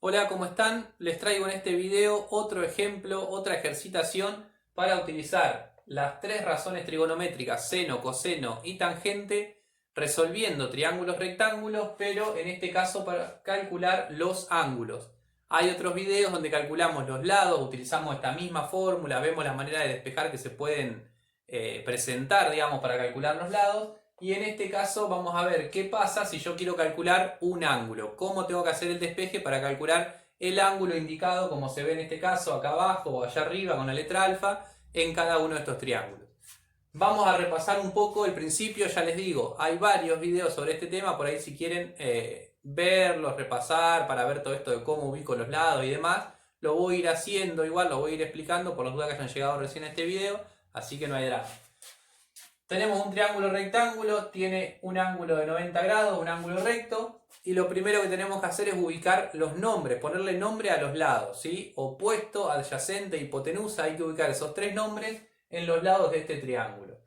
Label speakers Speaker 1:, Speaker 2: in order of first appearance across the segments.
Speaker 1: Hola, ¿cómo están? Les traigo en este video otro ejemplo, otra ejercitación para utilizar las tres razones trigonométricas, seno, coseno y tangente, resolviendo triángulos rectángulos, pero en este caso para calcular los ángulos. Hay otros videos donde calculamos los lados, utilizamos esta misma fórmula, vemos la manera de despejar que se pueden presentar, digamos, para calcular los lados. Y en este caso vamos a ver qué pasa si yo quiero calcular un ángulo. Cómo tengo que hacer el despeje para calcular el ángulo indicado, como se ve en este caso, acá abajo o allá arriba con la letra alfa, en cada uno de estos triángulos. Vamos a repasar un poco el principio, ya les digo, hay varios videos sobre este tema, por ahí si quieren verlos, repasar, para ver todo esto de cómo ubico los lados y demás, lo voy a ir haciendo igual, lo voy a ir explicando por las dudas que hayan llegado recién a este video, así que no hay drama. Tenemos un triángulo rectángulo, tiene un ángulo de 90 grados, un ángulo recto, y lo primero que tenemos que hacer es ubicar los nombres, ponerle nombre a los lados, ¿sí? Opuesto, adyacente, hipotenusa, hay que ubicar esos tres nombres en los lados de este triángulo.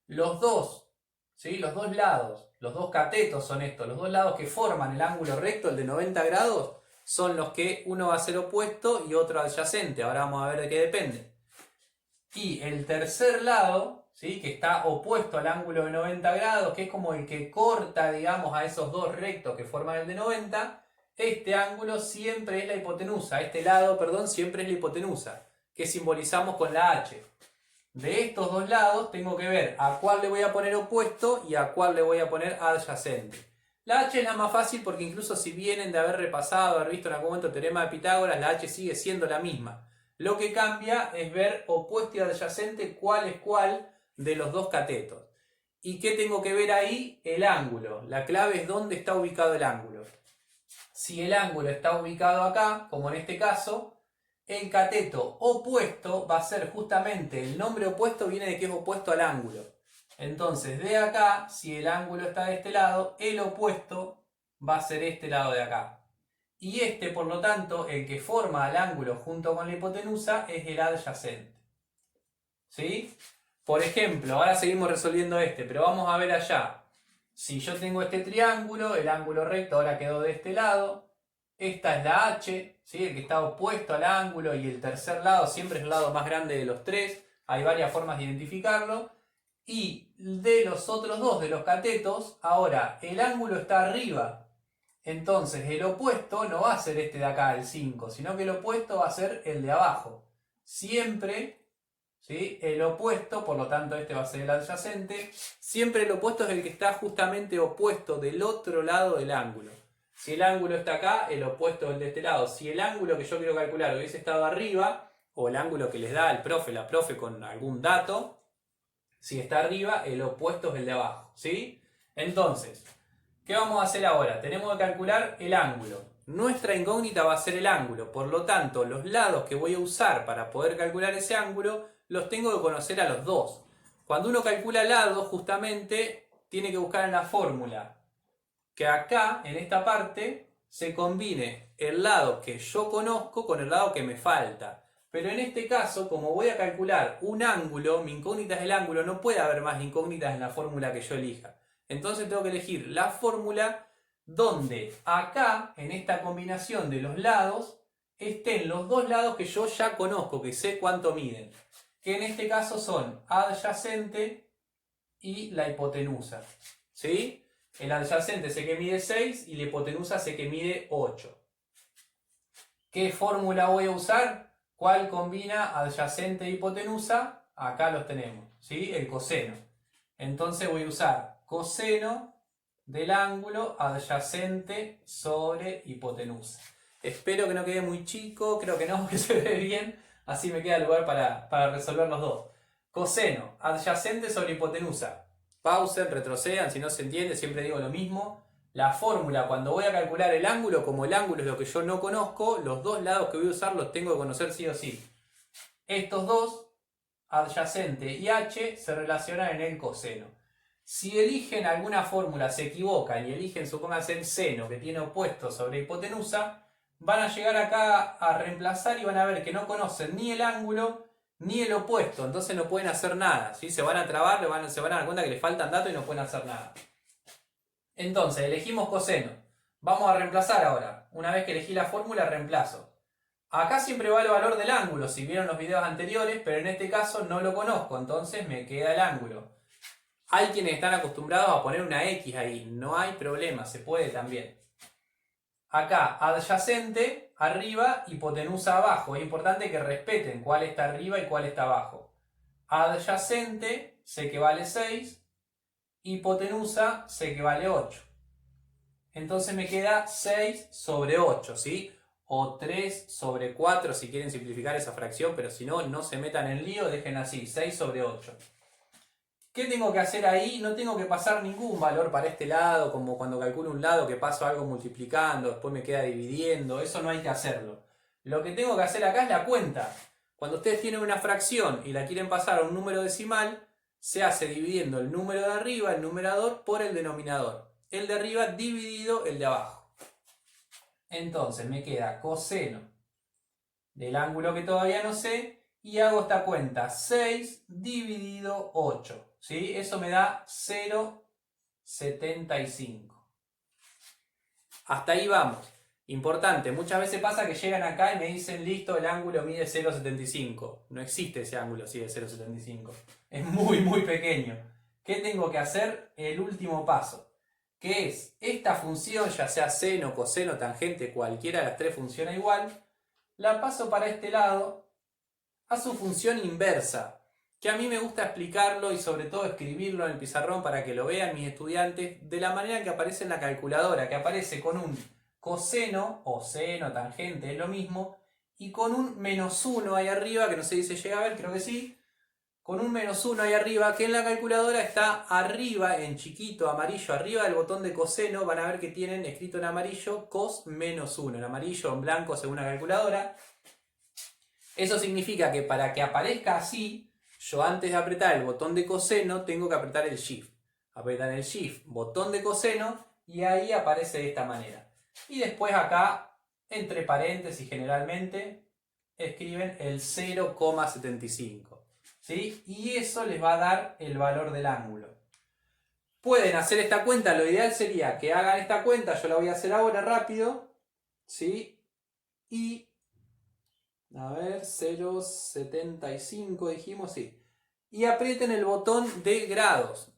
Speaker 1: Los dos, ¿sí? Los dos lados, los dos catetos son estos, los dos lados que forman el ángulo recto, el de 90 grados, son los que uno va a ser opuesto y otro adyacente, ahora vamos a ver de qué depende. Y el tercer lado, ¿sí? Que está opuesto al ángulo de 90 grados, que es como el que corta, digamos, a esos dos rectos que forman el de 90, este ángulo siempre es la hipotenusa, este lado, perdón, siempre es la hipotenusa, que simbolizamos con la H. De estos dos lados tengo que ver a cuál le voy a poner opuesto y a cuál le voy a poner adyacente. La H es la más fácil porque incluso si vienen de haber repasado, haber visto en algún momento el teorema de Pitágoras, la H sigue siendo la misma. Lo que cambia es ver opuesto y adyacente cuál es cuál de los dos catetos. ¿Y qué tengo que ver ahí? El ángulo. La clave es dónde está ubicado el ángulo. Si el ángulo está ubicado acá, como en este caso, el cateto opuesto va a ser justamente, el nombre opuesto viene de que es opuesto al ángulo. Entonces, de acá, si el ángulo está de este lado, el opuesto va a ser este lado de acá. Y este, por lo tanto, el que forma el ángulo junto con la hipotenusa es el adyacente. ¿Sí? Por ejemplo, ahora seguimos resolviendo este, pero vamos a ver allá. Si yo tengo este triángulo, el ángulo recto ahora quedó de este lado. Esta es la H, ¿sí? El que está opuesto al ángulo, y el tercer lado siempre es el lado más grande de los tres. Hay varias formas de identificarlo. Y de los otros dos, de los catetos, ahora el ángulo está arriba. Entonces el opuesto no va a ser este de acá, el 5, sino que el opuesto va a ser el de abajo. Siempre, ¿sí? El opuesto, por lo tanto este va a ser el adyacente, siempre el opuesto es el que está justamente opuesto del otro lado del ángulo. Si el ángulo está acá, el opuesto es el de este lado. Si el ángulo que yo quiero calcular hubiese estado arriba, o el ángulo que les da el profe, la profe con algún dato, si está arriba, el opuesto es el de abajo, ¿sí? Entonces, ¿qué vamos a hacer ahora? Tenemos que calcular el ángulo. Nuestra incógnita va a ser el ángulo, por lo tanto, los lados que voy a usar para poder calcular ese ángulo, los tengo que conocer a los dos. Cuando uno calcula lados, justamente, tiene que buscar en la fórmula que acá, en esta parte, se combine el lado que yo conozco con el lado que me falta. Pero en este caso, como voy a calcular un ángulo, mi incógnita es el ángulo, no puede haber más incógnitas en la fórmula que yo elija. Entonces tengo que elegir la fórmula donde acá, en esta combinación de los lados, estén los dos lados que yo ya conozco, que sé cuánto miden. Que en este caso son adyacente y la hipotenusa. ¿Sí? El adyacente sé que mide 6 y la hipotenusa sé que mide 8. ¿Qué fórmula voy a usar? ¿Cuál combina adyacente e hipotenusa? Acá los tenemos, ¿sí? El coseno. Entonces voy a usar coseno del ángulo adyacente sobre hipotenusa. Espero que no quede muy chico, creo que no, que se ve bien. Así me queda lugar para resolver los dos. Coseno, adyacente sobre hipotenusa. Pausen, retrocedan, si no se entiende, siempre digo lo mismo. La fórmula, cuando voy a calcular el ángulo, como el ángulo es lo que yo no conozco, los dos lados que voy a usar los tengo que conocer sí o sí. Estos dos, adyacente y h, se relacionan en el coseno. Si eligen alguna fórmula, se equivocan y eligen, supónganse, el seno, que tiene opuesto sobre hipotenusa, van a llegar acá a reemplazar y van a ver que no conocen ni el ángulo ni el opuesto, entonces no pueden hacer nada, ¿sí? Se van a trabar, se van a dar cuenta que les faltan datos y no pueden hacer nada. Entonces elegimos coseno. Vamos a reemplazar ahora. Una vez que elegí la fórmula, reemplazo. Acá siempre va el valor del ángulo, si vieron los videos anteriores, pero en este caso no lo conozco, entonces me queda el ángulo. Hay quienes están acostumbrados a poner una X ahí, no hay problema, se puede también. Acá, adyacente, arriba, hipotenusa abajo. Es importante que respeten cuál está arriba y cuál está abajo. Adyacente, sé que vale 6. Hipotenusa, sé que vale 8. Entonces me queda 6 sobre 8, ¿sí? O 3 sobre 4 si quieren simplificar esa fracción, pero si no, no se metan en lío, dejen así, 6 sobre 8. ¿Qué tengo que hacer ahí? No tengo que pasar ningún valor para este lado, como cuando calculo un lado que paso algo multiplicando, después me queda dividiendo, eso no hay que hacerlo. Lo que tengo que hacer acá es la cuenta. Cuando ustedes tienen una fracción y la quieren pasar a un número decimal, se hace dividiendo el número de arriba, el numerador, por el denominador. El de arriba dividido el de abajo. Entonces me queda coseno del ángulo que todavía no sé y hago esta cuenta, 6 dividido 8. ¿Sí? Eso me da 0,75. Hasta ahí vamos. Importante, muchas veces pasa que llegan acá y me dicen, listo, el ángulo mide 0,75. No existe ese ángulo así de 0,75. Es muy, muy pequeño. ¿Qué tengo que hacer? El último paso, que es esta función, ya sea seno, coseno, tangente, cualquiera de las tres funciona igual, la paso para este lado a su función inversa, que a mí me gusta explicarlo y sobre todo escribirlo en el pizarrón para que lo vean mis estudiantes de la manera que aparece en la calculadora, que aparece con un coseno o seno, tangente, es lo mismo, y con un menos 1 ahí arriba, que no sé si se llega a ver, creo que sí, con un menos 1 ahí arriba, que en la calculadora está arriba, en chiquito, amarillo, arriba del botón de coseno, van a ver que tienen escrito en amarillo cos menos 1, en amarillo o en blanco según la calculadora. Eso significa que para que aparezca así, yo antes de apretar el botón de coseno tengo que apretar el Shift. Apretan el Shift, botón de coseno, y ahí aparece de esta manera. Y después acá, entre paréntesis generalmente, escriben el 0,75. ¿Sí? Y eso les va a dar el valor del ángulo. Pueden hacer esta cuenta, lo ideal sería que hagan esta cuenta, yo la voy a hacer ahora rápido. ¿Sí? Y a ver, 0,75 dijimos, sí. Y aprieten el botón de grados,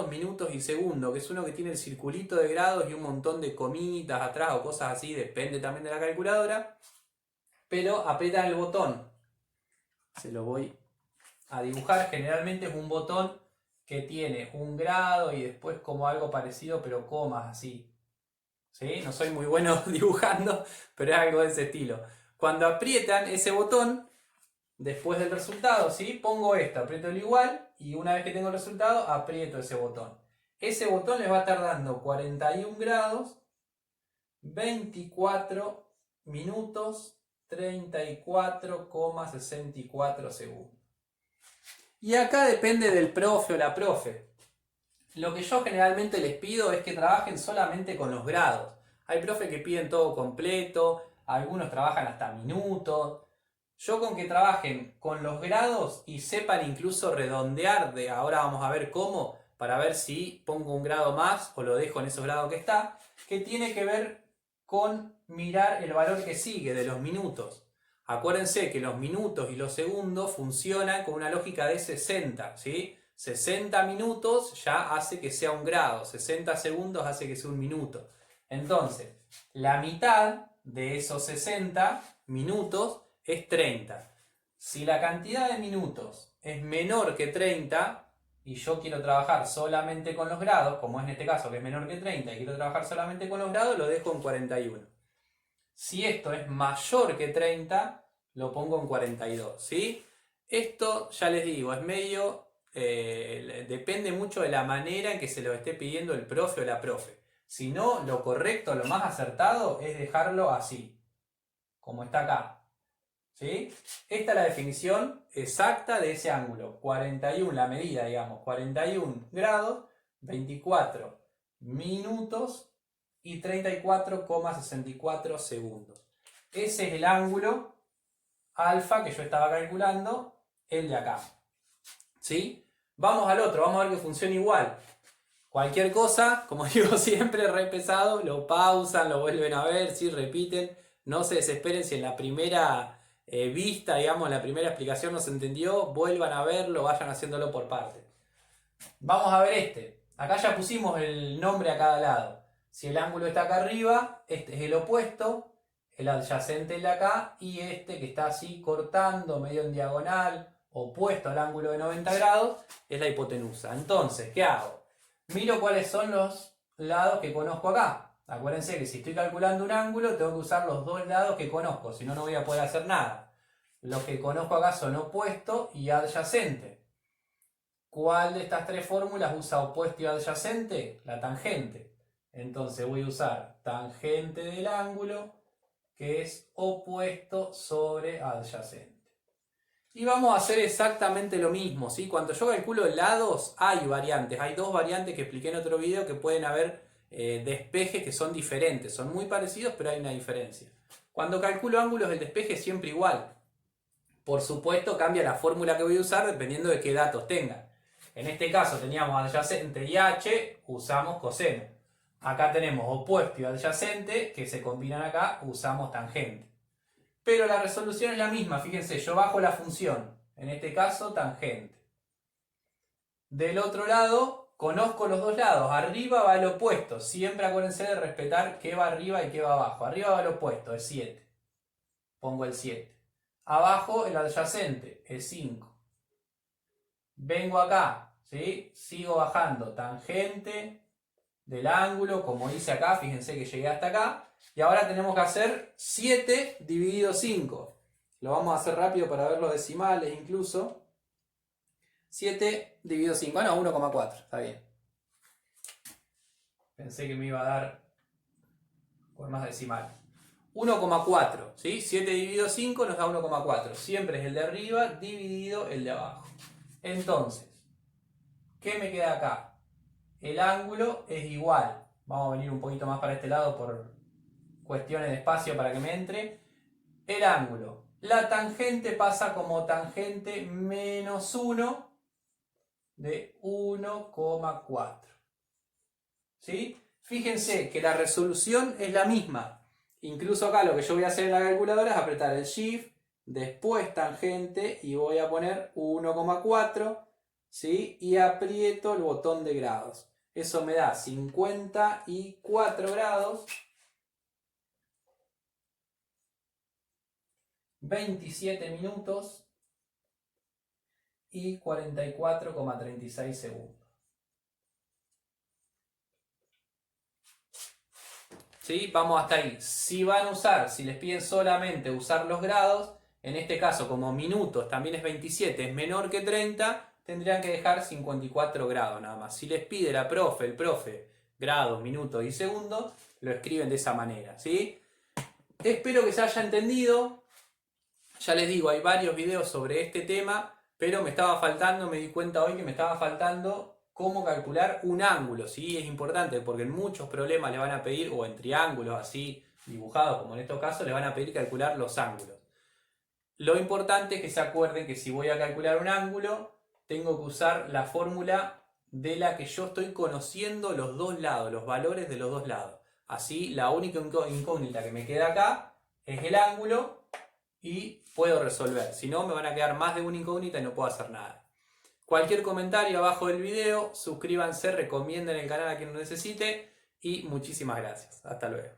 Speaker 1: minutos y segundos, que es uno que tiene el circulito de grados y un montón de comitas atrás o cosas así, depende también de la calculadora. Pero aprietan el botón, se lo voy a dibujar, generalmente es un botón que tiene un grado y después como algo parecido, pero comas así. ¿Sí? No soy muy bueno dibujando, pero es algo de ese estilo. Cuando aprietan ese botón, después del resultado, ¿sí? Pongo esto, aprieto el igual y una vez que tengo el resultado, aprieto ese botón. Ese botón les va a estar dando 41 grados, 24 minutos, 34,64 segundos. Y acá depende del profe o la profe. Lo que yo generalmente les pido es que trabajen solamente con los grados. Hay profes que piden todo completo, algunos trabajan hasta minutos. Yo con que trabajen con los grados y sepan incluso redondear, ahora vamos a ver cómo, para ver si pongo un grado más o lo dejo en esos grados que está, que tiene que ver con mirar el valor que sigue de los minutos. Acuérdense que los minutos y los segundos funcionan con una lógica de 60, ¿sí? 60 minutos ya hace que sea un grado, 60 segundos hace que sea un minuto. Entonces, la mitad de esos 60 minutos es 30. Si la cantidad de minutos es menor que 30 y yo quiero trabajar solamente con los grados, como es en este caso que es menor que 30 y quiero trabajar solamente con los grados, lo dejo en 41. Si esto es mayor que 30, lo pongo en 42, ¿sí? Esto, ya les digo, es medio... depende mucho de la manera en que se lo esté pidiendo el profe o la profe. Si no, lo correcto, lo más acertado es dejarlo así, como está acá. ¿Sí? Esta es la definición exacta de ese ángulo. 41, la medida, digamos, 41 grados, 24 minutos y 34,64 segundos. Ese es el ángulo alfa que yo estaba calculando, el de acá. ¿Sí? Vamos al otro, vamos a ver que funciona igual. Cualquier cosa, como digo siempre, re pesado, lo pausan, lo vuelven a ver, sí, repiten. No se desesperen si en la primera vista, digamos, en la primera explicación no se entendió, vuelvan a verlo, vayan haciéndolo por partes. Vamos a ver este. Acá ya pusimos el nombre a cada lado. Si el ángulo está acá arriba, este es el opuesto, el adyacente es de acá, y este que está así cortando, medio en diagonal, opuesto al ángulo de 90 grados, es la hipotenusa. Entonces, ¿qué hago? Miro cuáles son los lados que conozco acá. Acuérdense que si estoy calculando un ángulo, tengo que usar los dos lados que conozco, si no, no voy a poder hacer nada. Los que conozco acá son opuesto y adyacente. ¿Cuál de estas tres fórmulas usa opuesto y adyacente? La tangente. Entonces voy a usar tangente del ángulo, que es opuesto sobre adyacente. Y vamos a hacer exactamente lo mismo, ¿sí? Cuando yo calculo lados, hay variantes. Hay dos variantes que expliqué en otro video que pueden haber despejes que son diferentes. Son muy parecidos, pero hay una diferencia. Cuando calculo ángulos, el despeje es siempre igual. Por supuesto, cambia la fórmula que voy a usar dependiendo de qué datos tenga. En este caso teníamos adyacente y h, usamos coseno. Acá tenemos opuesto y adyacente, que se combinan acá, usamos tangente. Pero la resolución es la misma, fíjense, yo bajo la función, en este caso tangente. Del otro lado, conozco los dos lados, arriba va el opuesto, siempre acuérdense de respetar qué va arriba y qué va abajo. Arriba va el opuesto, es 7, pongo el 7. Abajo el adyacente, es 5. Vengo acá, ¿sí? Sigo bajando, tangente del ángulo, como hice acá, fíjense que llegué hasta acá. Y ahora tenemos que hacer 7 dividido 5. Lo vamos a hacer rápido para ver los decimales incluso. 7 dividido 5, no, 1,4, está bien. Pensé que me iba a dar por más decimales. 1,4, ¿sí? 7 dividido 5 nos da 1,4. Siempre es el de arriba dividido el de abajo. Entonces, ¿qué me queda acá? El ángulo es igual. Vamos a venir un poquito más para este lado por cuestiones de espacio para que me entre. El ángulo. La tangente pasa como tangente menos 1 de 1,4. ¿Sí? Fíjense que la resolución es la misma. Incluso acá lo que yo voy a hacer en la calculadora es apretar el Shift, después tangente y voy a poner 1,4, ¿sí? Y aprieto el botón de grados. Eso me da 54 grados, 27 minutos y 44,36 segundos. ¿Sí? Vamos hasta ahí. Si van a usar, si les piden solamente usar los grados, en este caso como minutos también es 27, es menor que 30, tendrían que dejar 54 grados nada más. Si les pide el profe, grados, minutos y segundos, lo escriben de esa manera, ¿sí? Espero que se haya entendido. Ya les digo, hay varios videos sobre este tema, pero me di cuenta hoy que me estaba faltando cómo calcular un ángulo, ¿sí? Es importante porque en muchos problemas le van a pedir, o en triángulos así dibujados como en estos casos, le van a pedir calcular los ángulos. Lo importante es que se acuerden que si voy a calcular un ángulo, tengo que usar la fórmula de la que yo estoy conociendo los dos lados, los valores de los dos lados. Así, la única incógnita que me queda acá es el ángulo y puedo resolver. Si no, me van a quedar más de una incógnita y no puedo hacer nada. Cualquier comentario abajo del video, suscríbanse, recomienden el canal a quien lo necesite y muchísimas gracias. Hasta luego.